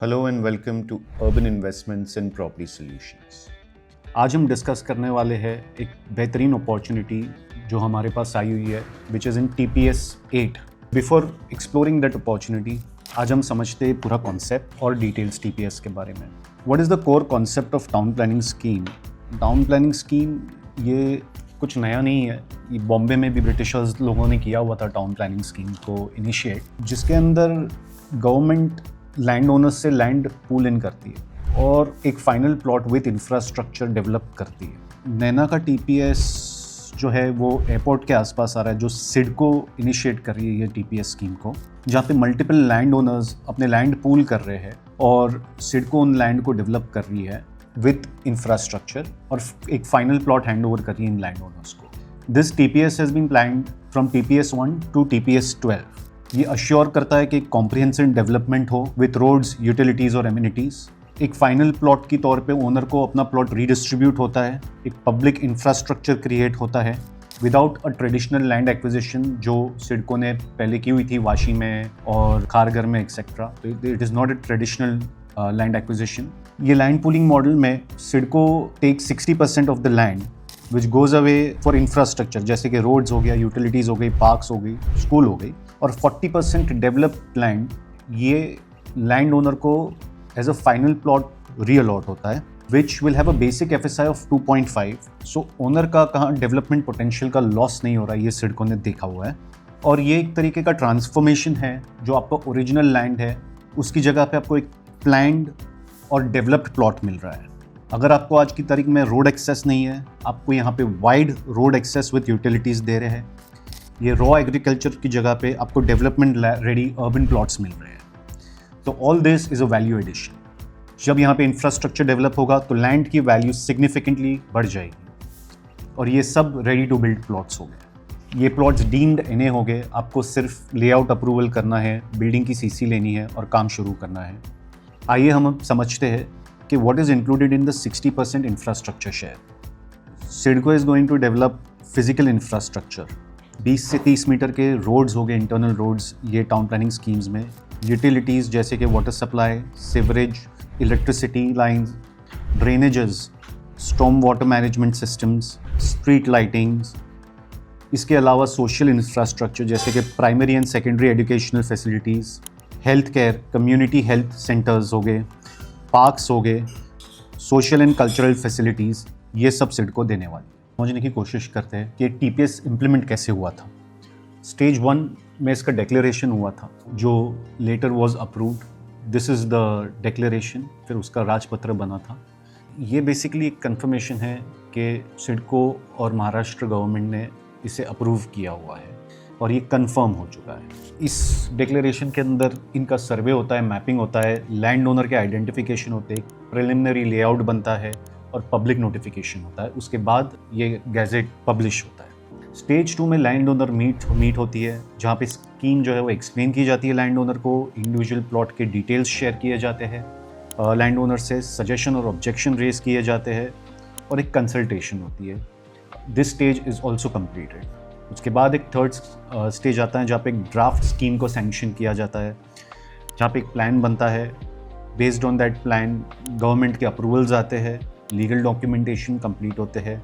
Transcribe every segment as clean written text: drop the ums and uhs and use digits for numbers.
Hello and welcome to urban investments and property solutions. आज हम discuss करने वाले हैं एक बेहतरीन अपॉर्चुनिटी जो हमारे पास आई हुई है which is in TPS 8। Before exploring that opportunity आज हम समझते हैं पूरा कॉन्सेप्ट और डिटेल्स TPS के बारे में। What is the core concept of town planning scheme? Town planning scheme ये कुछ नया नहीं है, ये बॉम्बे में भी ब्रिटिशर्स लोगों ने किया हुआ था टाउन प्लानिंग स्कीम को इनिशिएट, जिसके अंदर गवर्नमेंट लैंड ओनर्स से लैंड पूल इन करती है और एक final plot with infrastructure develop करती है। नैना का TPS जो है वो एयरपोर्ट के आसपास आ रहा है, जो सिडको इनिशिएट कर रही है ये TPS स्कीम को, जहाँ पे मल्टीपल लैंड ओनर्स अपने लैंड पूल कर रहे हैं और सिडको उन लैंड को डेवलप कर रही है विथ इंफ्रास्ट्रक्चर और एक फाइनल प्लॉट हैंड ओवर कर रही है इन लैंड ओनर्स को। This TPS has been planned from TPS 1 to TPS 12। ये अश्योर करता है कि एक कॉम्प्रिहेंसिव डेवलपमेंट हो विथ रोड्स, यूटिलिटीज़ और एमिनिटीज़। एक फाइनल प्लॉट की तौर पे ओनर को अपना प्लॉट रीडिस्ट्रीब्यूट होता है, एक पब्लिक इंफ्रास्ट्रक्चर क्रिएट होता है without a traditional land acquisition जो सिडको ने पहले की हुई थी वाशी में और खारगर में etcetera. It is not a traditional land acquisition. ये लैंड पूलिंग मॉडल में CIDCO take 60% of the land which goes away for infrastructure, जैसे कि रोड्स हो गया, यूटिलिटीज़ हो गई, पार्क्स हो गई, स्कूल हो गई, और 40% डेवलप्ड लैंड ये लैंड ओनर को एज अ फाइनल प्लॉट रीअलॉट होता है which will have a basic FSI of 2.5। So owner का कहाँ डेवलपमेंट पोटेंशियल का लॉस नहीं हो रहा है, ये सिडको ने देखा हुआ है। और ये एक तरीके का ट्रांसफॉर्मेशन है, जो आपका ओरिजिनल लैंड है उसकी जगह पे आपको एक प्लैन्ड और डेवलप्ड प्लॉट मिल रहा है। अगर आपको आज की तारीख में रोड एक्सेस नहीं है, आपको यहाँ पे wide road access with utilities दे रहे हैं। ये रॉ एग्रीकल्चर की जगह पे आपको डेवलपमेंट रेडी अर्बन प्लॉट्स मिल रहे हैं। तो all this is a value addition. जब यहाँ पे इंफ्रास्ट्रक्चर डेवलप होगा तो लैंड की वैल्यू सिग्निफिकेंटली बढ़ जाएगी और ये सब रेडी टू बिल्ड प्लॉट्स हो गए। ये प्लॉट्स डीम्ड NA हो गए, आपको सिर्फ लेआउट अप्रूवल करना है, बिल्डिंग की CC लेनी है और काम शुरू करना है। आइए हम समझते हैं कि what is included in the 60% infrastructure share. CIDCO is going to develop physical infrastructure. 20 से 30 मीटर के रोड्स हो गए, इंटरनल रोड्स, ये टाउन प्लानिंग स्कीम्स में। यूटिलिटीज़ जैसे कि water supply, sewerage, electricity lines, drainages, storm water management systems, street lightings. इसके अलावा सोशल इंफ्रास्ट्रक्चर जैसे कि primary and secondary educational facilities, health care, community health centres हो गए, पार्क्स हो गए, सोशल एंड कल्चरल फैसिलिटीज़, ये सब सिडको देने वाली है। समझने की कोशिश करते हैं कि TPS इम्प्लीमेंट कैसे हुआ था। स्टेज 1 में इसका डिक्लेरेशन हुआ था जो later was approved. This is the declaration, फिर उसका राजपत्र बना था। ये बेसिकली एक कंफर्मेशन है कि सिडको और महाराष्ट्र गवर्नमेंट ने इसे अप्रूव किया हुआ है और ये कंफर्म हो चुका है। इस डिक्लेरेशन के अंदर इनका सर्वे होता है, मैपिंग होता है, लैंड ओनर के आइडेंटिफिकेशन होते हैं, प्रिलिमिनरी लेआउट बनता है और पब्लिक नोटिफिकेशन होता है। उसके बाद ये गैजेट पब्लिश होता है। स्टेज 2 में लैंड ओनर मीट होती है, जहाँ पे स्कीम जो है वो एक्सप्लेन की जाती है लैंड ओनर को, इंडिविजुअल प्लॉट के डिटेल्स शेयर किए जाते हैं, लैंड ओनर से सजेशन और ऑब्जेक्शन रेज किए जाते हैं और एक कंसल्टेशन होती है। This stage is also completed. उसके बाद एक थर्ड स्टेज आता है जहाँ पे एक ड्राफ्ट स्कीम को सैंक्शन किया जाता है, जहाँ पे एक प्लान बनता है। Based on that plan government के अप्रूवल्स आते हैं, लीगल डॉक्यूमेंटेशन कंप्लीट होते हैं।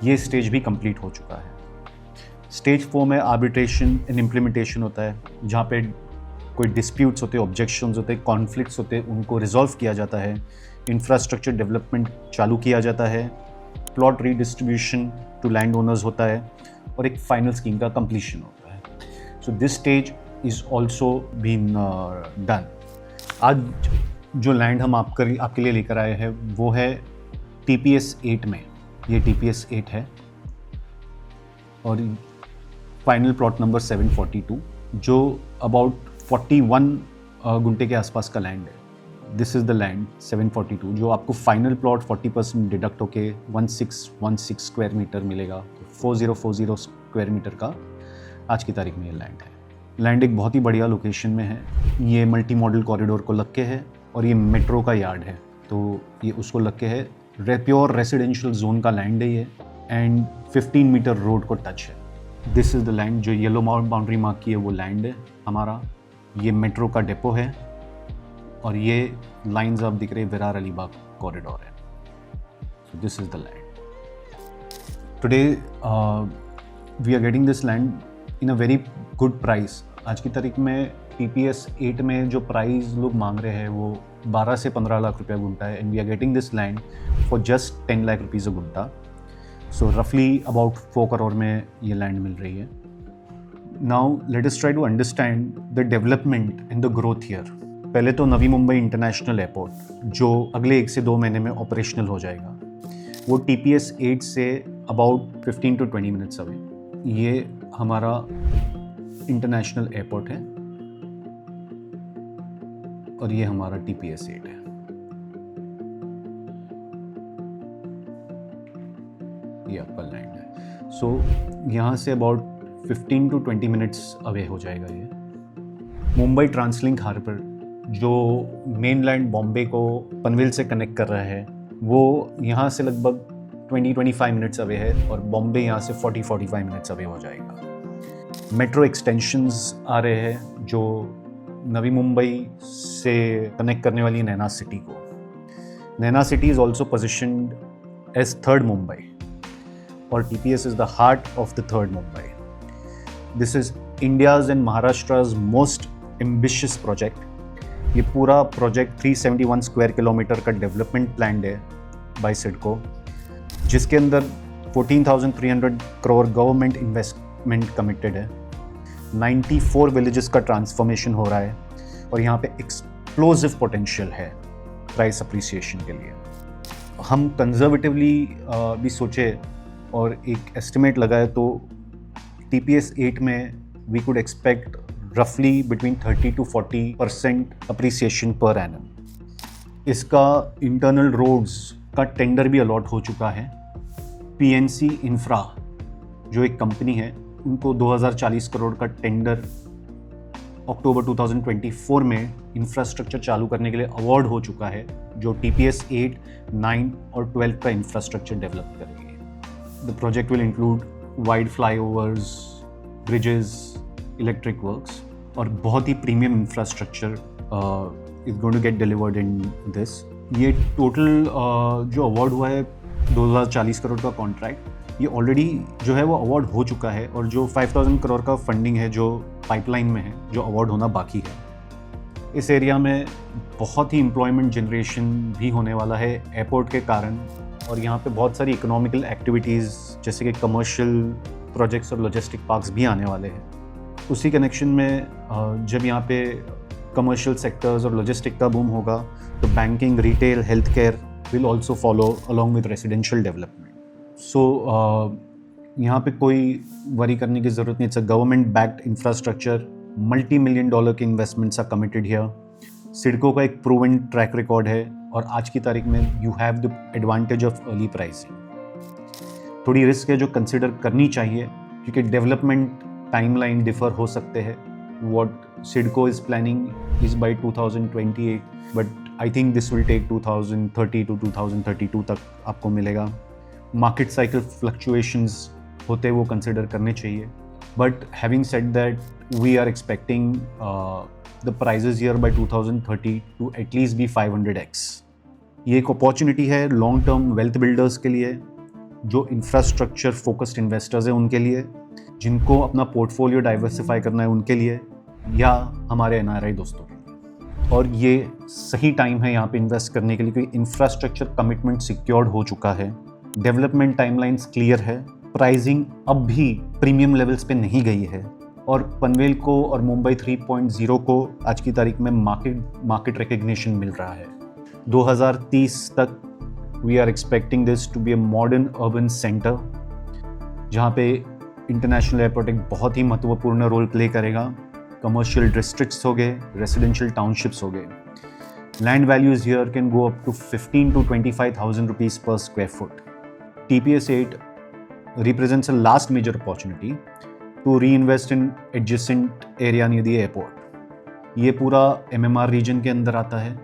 ये स्टेज भी कंप्लीट हो चुका है। स्टेज 4 में आर्बिट्रेशन एंड इम्प्लीमेंटेशन होता है, जहाँ पे कोई डिस्प्यूट्स होते हैं, ऑब्जेक्शंस होते हैं, कॉन्फ्लिक्ट्स होते हैं, उनको रिजॉल्व किया जाता है। इंफ्रास्ट्रक्चर डेवलपमेंट चालू किया जाता है, plot redistribution to land owners होता है और एक फाइनल स्कीम का कंप्लीशन होता है। So this stage is also been done. आज जो लैंड हम आपके लिए लेकर आए हैं वो है TPS 8 में। ये TPS 8 है और फाइनल प्लॉट नंबर 742 जो अबाउट 41 गुंटे के आसपास का लैंड है। दिस इज़ द लैंड 742 जो आपको फाइनल प्लॉट 40% डिडक्ट होके 1616 स्क्वायर मीटर मिलेगा। 4040 स्क्वायर मीटर का आज की तारीख में ये लैंड है। लैंड एक बहुत ही बढ़िया लोकेशन में है। ये मल्टी मॉडल कॉरिडोर को लग के है और ये मेट्रो का यार्ड है, तो ये उसको लग के है। प्योर रेसिडेंशियल जोन का लैंड है ये एंड 15 मीटर रोड को टच है। दिस इज़ द लैंड जो येलो बाउंड्री मार्क की है, वो लैंड है हमारा। ये मेट्रो का डिपो है और ये लाइंस आप दिख रहे हैं विरार अलीबाग कॉरिडोर है. So this is the land. Today we are getting this land in a very good price. आज की तारीख में TPS 8 में जो प्राइस लोग मांग रहे हैं वो 12 से 15 लाख रुपया गुंठा है, and we are getting this land for just 10 lakh rupees a guntha. So रफली अबाउट 4 करोड़ में ये लैंड मिल रही है. Now let us try to understand the development and the growth here. पहले तो नवी मुंबई इंटरनेशनल एयरपोर्ट जो अगले 1 से 2 महीने में ऑपरेशनल हो जाएगा, वो TPS 8 say about 15 to 20 minutes away. ये हमारा इंटरनेशनल एयरपोर्ट है और ये हमारा TPS 8 है. ये आपका लैंड है. सो यहाँ say about 15 to 20 minutes away हो जाएगा ये. मुंबई ट्रांसलिंक हार्बर जो मेनलैंड बॉम्बे को पनवेल से कनेक्ट कर रहा है, वो यहाँ से लगभग 20-25 मिनट्स अवे है और बॉम्बे यहाँ से 40-45 मिनट्स अवे हो जाएगा. मेट्रो एक्सटेंशंस आ रहे हैं जो नवी मुंबई से कनेक्ट करने वाली नैना सिटी को. Naina city is also positioned as third Mumbai और TPS is the heart of the third Mumbai. This is India's and Maharashtra's most ambitious project. ये पूरा प्रोजेक्ट 371 स्क्वायर किलोमीटर का डेवलपमेंट प्लान है बाय सिडको, जिसके अंदर 14,300 करोड़ गवर्नमेंट इन्वेस्टमेंट कमिटेड है. 94 विलेजेस का ट्रांसफॉर्मेशन हो रहा है और यहाँ पे एक्सप्लोसिव पोटेंशियल है प्राइस अप्रिसिएशन के लिए. हम कंजर्वेटिवली भी सोचे और एक एस्टिमेट लगाए तो TPS 8 में वी कुड एक्सपेक्ट रफली between 30 to 40% appreciation per annum. इसका इंटरनल रोड्स का टेंडर भी अलॉट हो चुका है. PNC इंफ्रा जो एक कंपनी है, उनको 2040 करोड़ का टेंडर अक्टूबर 2024 में इंफ्रास्ट्रक्चर चालू करने के लिए अवार्ड हो चुका है, जो TPS 8, 9 और 12 का इंफ्रास्ट्रक्चर डेवलप करेंगे. The project will include wide flyovers, bridges, electric works और बहुत ही premium infrastructure is going to get delivered in this. ये टोटल जो अवार्ड हुआ है 2040 करोड़ का कॉन्ट्रैक्ट, ये ऑलरेडी जो है वो अवार्ड हो चुका है और जो 5,000 करोड़ का फंडिंग है जो पाइपलाइन में है, जो अवार्ड होना बाकी है. इस एरिया में बहुत ही एम्प्लॉयमेंट जनरेशन भी होने वाला है एयरपोर्ट के कारण, और यहाँ पे बहुत सारी इकोनॉमिकल एक्टिविटीज़ जैसे कि कमर्शियल प्रोजेक्ट्स और लॉजिस्टिक पार्क्स भी आने वाले हैं. उसी कनेक्शन में जब यहाँ पे कमर्शियल सेक्टर्स और लॉजिस्टिक का बूम होगा तो banking, retail, health care will also follow along with residential development. So यहाँ पे कोई वरी करने की ज़रूरत नहीं. It's a government backed infrastructure. $multi-million के investments are committed here. CIDCO का एक प्रूवन ट्रैक रिकॉर्ड है और आज की तारीख में you have the advantage of early pricing. थोड़ी रिस्क है जो कंसिडर करनी चाहिए क्योंकि डेवलपमेंट टाइमलाइन डिफर हो सकते हैं. What CIDCO is planning is by 2028, but I think this will take 2030 to 2032 तक आपको मिलेगा. मार्केट साइकिल फ्लक्चुएशंस होते वो कंसिडर करने चाहिए. But having said that, we are expecting the prices here by 2030 to at least be 500x. ये एक opportunity है लॉन्ग टर्म वेल्थ बिल्डर्स के लिए, जो इंफ्रास्ट्रक्चर फोकस्ड इन्वेस्टर्स हैं उनके लिए, जिनको अपना पोर्टफोलियो डाइवर्सिफाई करना है उनके लिए, या हमारे NRI दोस्तों के लिए. और ये सही टाइम है यहाँ पे इन्वेस्ट करने के लिए क्योंकि इंफ्रास्ट्रक्चर कमिटमेंट सिक्योर्ड हो चुका है, डेवलपमेंट टाइमलाइंस क्लियर है, प्राइसिंग अब भी प्रीमियम लेवल्स पे नहीं गई है, और पनवेल को और मुंबई 3.0 को आज की तारीख में मार्केट रिकग्निशन मिल रहा है. 2030 तक we are expecting this to be a modern urban centre, जहाँ पे इंटरनेशनल एयरपोर्ट एक बहुत ही महत्वपूर्ण रोल प्ले करेगा. कमर्शियल डिस्ट्रिक्ट्स हो गए, रेसिडेंशियल टाउनशिप्स हो गए. Land values here can go up to 15,000 to 25,000 rupees per square foot. TPS 8 represents a last major opportunity to reinvest in adjacent area near the airport. ये पूरा MMR reason के अंदर आता है,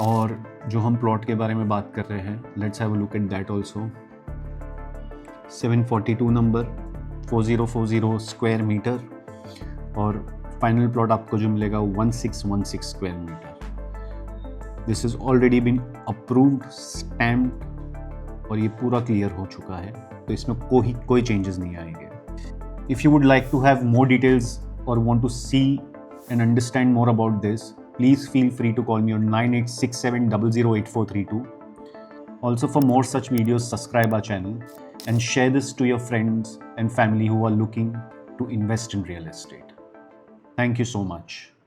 और जो हम प्लॉट के बारे में बात कर रहे हैं, let's have a look at that also. 742 number, 4040 square metre, और फाइनल प्लॉट आपको जो मिलेगा 1616 square metre. This is already been approved, stamped और ये पूरा क्लियर हो चुका है, तो इसमें कोई चेंजेस नहीं आएंगे. If you would like to have more details और want to see and understand more about this, please feel free to call me on 9867008432. Also, for more such videos, subscribe our channel and share this to your friends and family who are looking to invest in real estate. Thank you so much.